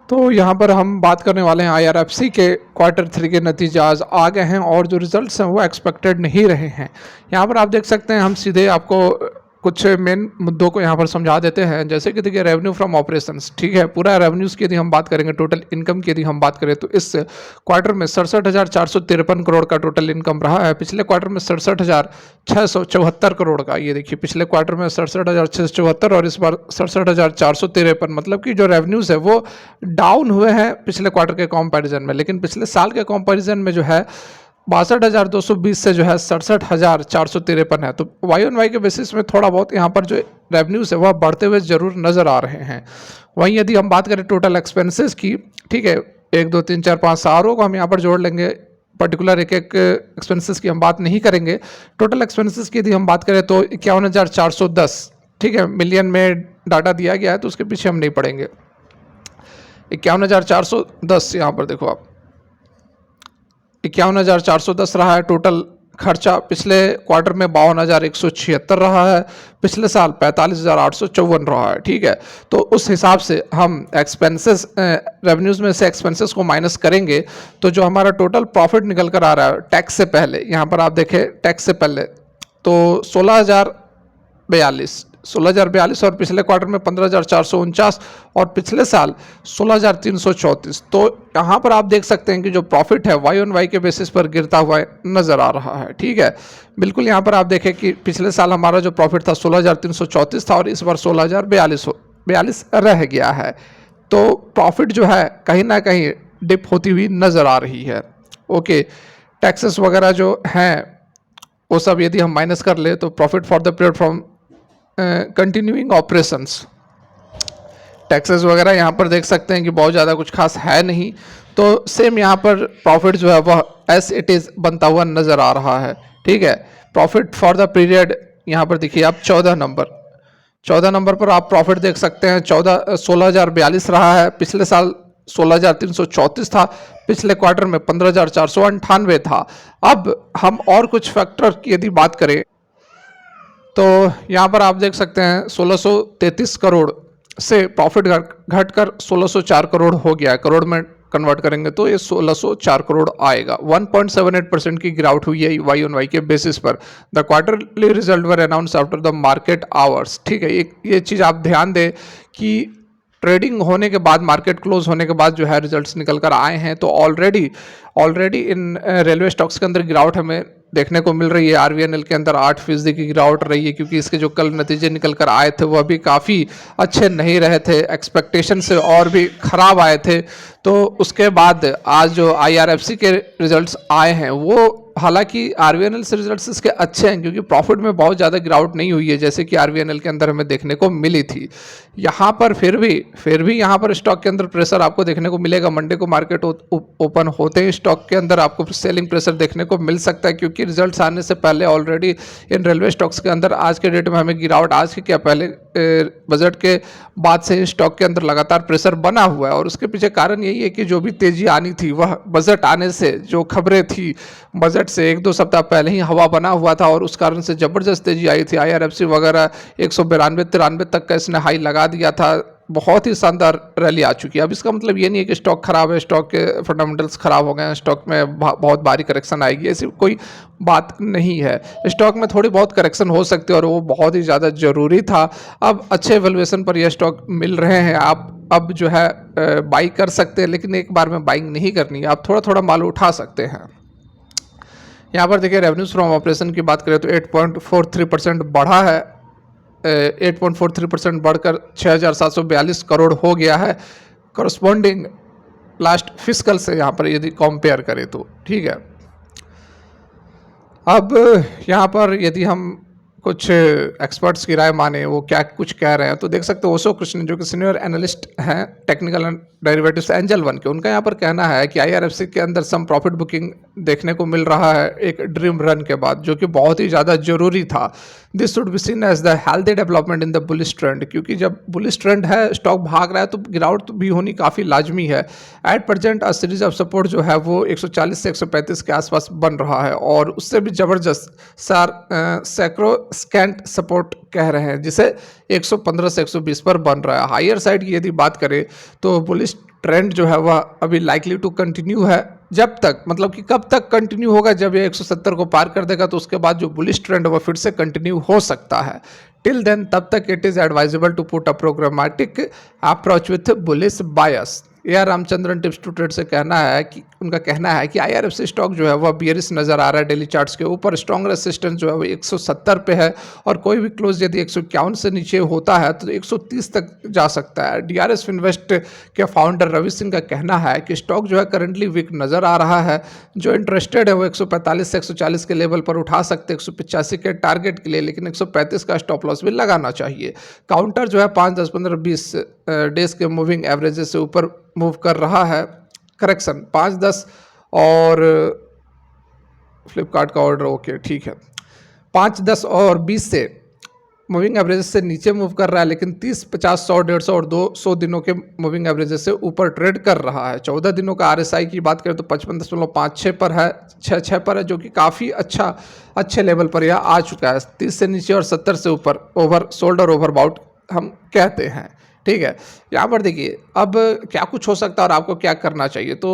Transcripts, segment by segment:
तो यहाँ पर हम बात करने वाले हैं आईआरएफसी के क्वार्टर थ्री के नतीजे आज आ गए हैं और जो रिजल्ट्स हैं वो एक्सपेक्टेड नहीं रहे हैं। यहाँ पर आप देख सकते हैं, हम सीधे आपको कुछ मेन मुद्दों को यहाँ पर समझा देते हैं। जैसे कि देखिए, रेवेन्यू फ्रॉम ऑपरेशंस, ठीक है, पूरा रेवेन्यूज़ की यदि हम बात करेंगे, टोटल इनकम की यदि हम बात करें तो इस क्वार्टर में 67,453 करोड़ का टोटल इनकम रहा है। पिछले क्वार्टर में 67,674 करोड़ का, ये देखिए पिछले क्वार्टर में 67,674 और इस बार 67,453, मतलब कि जो रेवेन्यूज़ है वो डाउन हुए हैं पिछले क्वार्टर के कंपैरिजन में। लेकिन पिछले साल के कंपैरिजन में जो है 62,220 से जो है 67,453 है। तो वाई ऑन वाई के बेसिस में थोड़ा बहुत यहाँ पर जो रेवेन्यूज़ है वह बढ़ते हुए जरूर नज़र आ रहे हैं। वहीं यदि हम बात करें टोटल एक्सपेंसेस की, ठीक है, 1 2 3 4 5 सारों को हम यहाँ पर जोड़ लेंगे, पर्टिकुलर एक एक एक्सपेंसेस की हम बात नहीं करेंगे। टोटल एक्सपेंसेस की यदि हम बात करें तो 51,410, ठीक है, मिलियन में डाटा दिया गया है तो उसके पीछे हम नहीं पड़ेंगे। 51,410 यहाँ पर देखो आप, 51,410 रहा है टोटल खर्चा। पिछले क्वार्टर में 52,176 रहा है, पिछले साल 45,854 रहा है, ठीक है। तो उस हिसाब से हम एक्सपेंसेस, रेवेन्यूज़ में से एक्सपेंसेस को माइनस करेंगे तो जो हमारा टोटल प्रॉफिट निकल कर आ रहा है टैक्स से पहले, यहाँ पर आप देखें टैक्स से पहले तो 16,042 और पिछले क्वार्टर में 15,449 और पिछले साल 16,334। तो यहाँ पर आप देख सकते हैं कि जो प्रॉफिट है वाई ऑन वाई के बेसिस पर गिरता हुआ नज़र आ रहा है, ठीक है। बिल्कुल यहाँ पर आप देखें कि पिछले साल हमारा जो प्रॉफिट था 16,334 था और इस बार 16,042 रह गया है। तो प्रॉफिट जो है कहीं ना कहीं डिप होती हुई नज़र आ रही है। ओके, टैक्सेस वगैरह जो हैं वो सब यदि हम माइनस कर ले तो profit for the period from continuing operations, taxes वगैरह यहाँ पर देख सकते हैं कि बहुत ज़्यादा कुछ खास है नहीं। तो सेम यहाँ पर प्रॉफिट जो है वह एस इट इज़ बनता हुआ नज़र आ रहा है, ठीक है। प्रॉफिट फॉर द पीरियड यहाँ पर देखिए आप 14 नंबर पर आप प्रॉफिट देख सकते हैं। 16,042 रहा है, पिछले साल 16,334 था, पिछले क्वार्टर में 15,498 था। अब हम और कुछ फैक्टर की यदि बात करें तो यहाँ पर आप देख सकते हैं 1633 करोड़ से प्रॉफिट घटकर 1604 करोड़ हो गया। करोड़ में कन्वर्ट करेंगे तो ये 1604 करोड़ आएगा। 1.78% की गिरावट हुई है वाई ऑन वाई के बेसिस पर। The quarterly result were announce after the market hours, ठीक है। ये चीज़ आप ध्यान दें कि ट्रेडिंग होने के बाद, मार्केट क्लोज होने के बाद जो है रिजल्ट्स निकल कर आए हैं। तो ऑलरेडी इन रेलवे स्टॉक्स के अंदर गिरावट हमें देखने को मिल रही है। आरवीएनएल के अंदर 8% की गिरावट रही है, क्योंकि इसके जो कल नतीजे निकल कर आए थे वह भी काफ़ी अच्छे नहीं रहे थे, एक्सपेक्टेशन से और भी ख़राब आए थे। तो उसके बाद आज जो आईआरएफसी के रिजल्ट्स आए हैं वो, हालांकि आरवीएनएल से रिजल्ट्स इसके अच्छे हैं क्योंकि प्रॉफिट में बहुत ज़्यादा गिरावट नहीं हुई है जैसे कि आरवीएनएल के अंदर हमें देखने को मिली थी। यहाँ पर फिर भी यहाँ पर स्टॉक के अंदर प्रेशर आपको देखने को मिलेगा। मंडे को मार्केट ओपन होते ही स्टॉक के अंदर आपको सेलिंग प्रेशर देखने को मिल सकता है, क्योंकि रिजल्ट्स आने से पहले ऑलरेडी इन रेलवे स्टॉक्स के अंदर आज के डेट में हमें गिरावट, आज के क्या पहले बजट के बाद से स्टॉक के अंदर लगातार प्रेशर बना हुआ है। और उसके पीछे कारण यही है कि जो भी तेजी आनी थी वह बजट आने से, जो खबरें थी बजट से 1-2 सप्ताह पहले ही हवा बना हुआ था और उस कारण से ज़बरदस्त तेजी आई थी। आईआरएफसी वगैरह 192-93 तक का इसने हाई लगा दिया था। बहुत ही शानदार रैली आ चुकी है। अब इसका मतलब ये नहीं है कि स्टॉक खराब है, स्टॉक के फंडामेंटल्स खराब हो गए हैं, स्टॉक में बहुत भारी करेक्शन आएगी, ऐसी कोई बात नहीं है। स्टॉक में थोड़ी बहुत करेक्शन हो सकती है और वो बहुत ही ज़्यादा ज़रूरी था। अब अच्छे वैल्यूएशन पर यह स्टॉक मिल रहे हैं, आप अब जो है बाई कर सकते हैं, लेकिन एक बार में बाइंग नहीं करनी है, आप थोड़ा थोड़ा माल उठा सकते हैं। यहाँ पर देखिए रेवेन्यूज फ्रॉम ऑपरेशन की बात करें तो 8.43% बढ़ा है, 8.43% बढ़कर 6,742 करोड़ हो गया है करस्पॉन्डिंग लास्ट फिस्कल से, यहाँ पर यदि कंपेयर करें तो, ठीक है। अब यहाँ पर यदि हम कुछ एक्सपर्ट्स की राय माने वो क्या कुछ कह रहे हैं तो देख सकते हो ओशो कृष्णन जो कि सीनियर एनालिस्ट हैं technical and derivatives angel one के, उनका यहाँ पर कहना है कि आईआरएफसी के अंदर सम प्रॉफिट बुकिंग देखने को मिल रहा है एक ड्रीम रन के बाद, जो कि बहुत ही ज़्यादा जरूरी था। This should be seen as the healthy development in the bullish trend, क्योंकि जब बुलिश ट्रेंड है, स्टॉक भाग रहा है तो गिरावट भी होनी काफ़ी लाजमी है। At present a series of support जो है वो 140 से 135 के आसपास बन रहा है और उससे भी ज़बरदस्त सैक्रो स्कैंट सपोर्ट कह रहे हैं, जिसे 115 से 120 पर बन रहा है। हायर साइड की यदि बात करें तो बुलिश ट्रेंड जो है वह अभी लाइकली टू कंटिन्यू है। जब तक मतलब कि कब तक कंटिन्यू होगा, जब ये 170 को पार कर देगा तो उसके बाद जो बुलिश ट्रेंड है वह फिर से कंटिन्यू हो सकता है। टिल देन तब तक it is advisable to put a programmatic approach with bullish bias. A R Ramachandran tips to trade से कहना है कि उनका कहना है कि IRFC स्टॉक जो है वह बियरिश नज़र आ रहा है डेली चार्ट्स के ऊपर। स्ट्रॉन्ग रेसिस्टेंस जो है वो 170 पे है और कोई भी क्लोज यदि 151 से नीचे होता है तो 130 तक जा सकता है। DRS इन्वेस्ट के फाउंडर रवि सिंह का कहना है कि स्टॉक जो है करंटली वीक नज़र आ रहा है। जो इंटरेस्टेड है वो 145 से 140 के लेवल पर उठा सकते हैं 185 के टारगेट के लिए, लेकिन 135 का स्टॉप लॉस भी लगाना चाहिए। काउंटर जो है 5, 10, 15, 20 डेज के मूविंग एवरेजेस से ऊपर मूव कर रहा है। करेक्शन 5, 10 और फ्लिपकार्ट का ऑर्डर ओके ठीक है, 5, 10 और 20 से मूविंग एवरेजेस से नीचे मूव कर रहा है, लेकिन 30, 50, 100, 150 और 200 दिनों के मूविंग एवरेजेस से ऊपर ट्रेड कर रहा है। 14 दिनों का RSI की बात करें तो 55.56 पर है, 6 पर है, जो कि काफ़ी अच्छे लेवल पर यह आ चुका है। 30 से नीचे और 70 से ऊपर ओवर सोल्ड और ओवर बाउट हम कहते हैं। ठीक है, यहाँ पर देखिए अब क्या कुछ हो सकता है और आपको क्या करना चाहिए। तो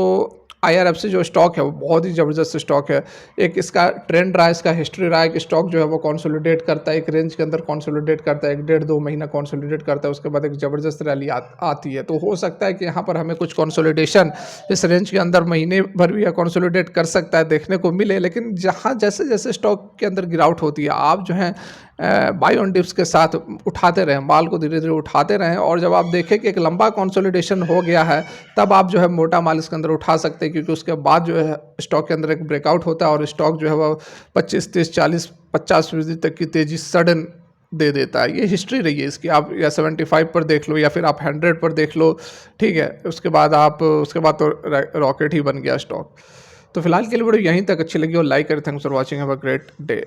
IRFC जो स्टॉक है वो बहुत ही ज़बरदस्त स्टॉक है। एक इसका ट्रेंड रहा है, इसका हिस्ट्री रहा है कि स्टॉक जो है वो कंसोलिडेट करता है, एक रेंज के अंदर कंसोलिडेट करता है, 1-1.5-2 महीना कंसोलिडेट करता है, उसके बाद एक ज़बरदस्त रैली आती है। तो हो सकता है कि यहाँ पर हमें कुछ कंसोलिडेशन इस रेंज के अंदर महीने भर भी कंसोलिडेट कर सकता है, देखने को मिले। लेकिन जहाँ जैसे जैसे स्टॉक के अंदर गिरावट होती है, आप जो है बाय ऑन डिप्स के साथ उठाते रहें, माल को धीरे धीरे उठाते रहें, और जब आप देखें कि एक लंबा कंसोलिडेशन हो गया है तब आप जो है मोटा माल इसके अंदर उठा सकते हैं, क्योंकि उसके बाद जो है स्टॉक के अंदर एक ब्रेकआउट होता है और स्टॉक जो है वह 25, 30, 40, 50% तक की तेज़ी सडन दे देता है। ये हिस्ट्री रही है इसकी, आप या 75 पर देख लो या फिर आप 100 पर देख लो। ठीक है, उसके बाद तो रॉकेट ही बन गया स्टॉक। तो फिलहाल के लिए वीडियो यहीं तक अच्छी लगी और लाइक करें। Thanks for watching, have a great day.